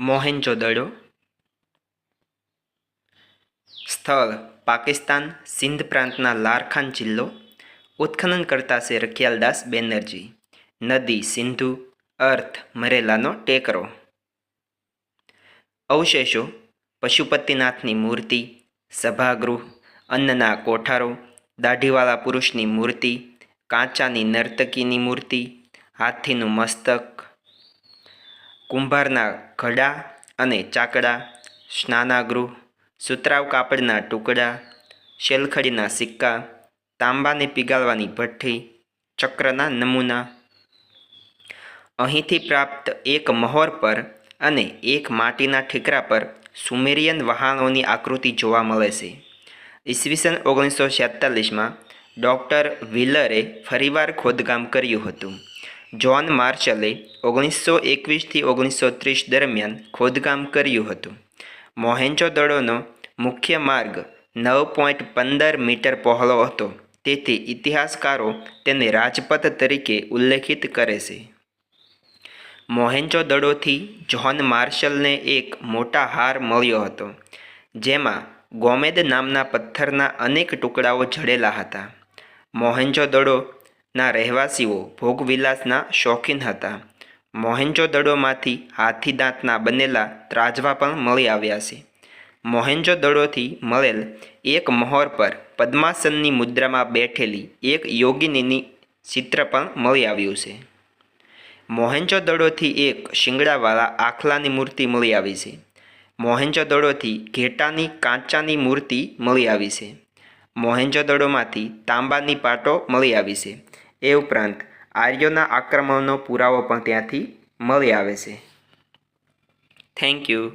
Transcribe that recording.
મોહેન્જો-દડો. સ્થળ પાકિસ્તાન સિંધ પ્રાંતના લારખાન જિલ્લો. ઉત્ખનનકર્તા છે રખિયાલદાસ બેનર્જી. નદી સિંધુ. અર્થ મરેલાનો ટેકરો. અવશેષો પશુપતિનાથની મૂર્તિ, સભાગૃહ, અન્નના કોઠારો, દાઢીવાળા પુરુષની મૂર્તિ, કાંચાની નર્તકીની મૂર્તિ, હાથીનું મસ્તક, કુંભારના ઘડા અને ચાકડા, સ્નાનાગૃહ, સુતરાઉ કાપડના ટુકડા, શેલખડીના સિક્કા, તાંબાને પીગાળવાની ભઠ્ઠી, ચક્રના નમૂના. અહીંથી પ્રાપ્ત એક મહોર પર અને એક માટીના ઠીકરા પર સુમેરિયન વહાણોની આકૃતિ જોવા મળે છે. ઈસવીસન 1947માં ડૉક્ટર વ્હીલરે ફરીવાર ખોદકામ કર્યું હતું. જ્હોન માર્શલે 1921થી 1930 દરમિયાન ખોદકામ કર્યું હતું. મોહેન્જો-દડોનો મુખ્ય માર્ગ 9.15 મીટર પહોળો હતો, તેથી ઇતિહાસકારો તેને રાજપથ તરીકે ઉલ્લેખિત કરે છે. મોહેન્જો-દડોથી જ્હોન માર્શલને એક મોટા હાર મળ્યો હતો, જેમાં ગોમેદ નામના પથ્થરના અનેક ટુકડાઓ જડેલા હતા. મોહેન્જો-દડોના રહેવાસીઓ ભોગવિલાસના શોખીન હતા. મોહેન્જો-દડોમાંથી હાથીદાંતના બનેલા ત્રાજવા પણ મળી આવ્યા છે. મોહેન્જો-દડોથી મળેલ એક મહોર પર પદ્માસનની મુદ્રામાં બેઠેલી એક યોગિનીની ચિત્ર પણ મળી આવ્યું છે. મોહેન્જો-દડોથી એક શિંગડાવાળા આખલાની મૂર્તિ મળી આવી છે. મોહેન્જો-દડોથી ઘેટાની કાંચાની મૂર્તિ મળી આવી છે. મોહેન્જો-દડોમાંથી તાંબાની પાટો મળી આવી છે. એ ઉપરાંત આર્યોના આક્રમણનો પુરાવો પણ ત્યાંથી મળી આવે છે. Thank you.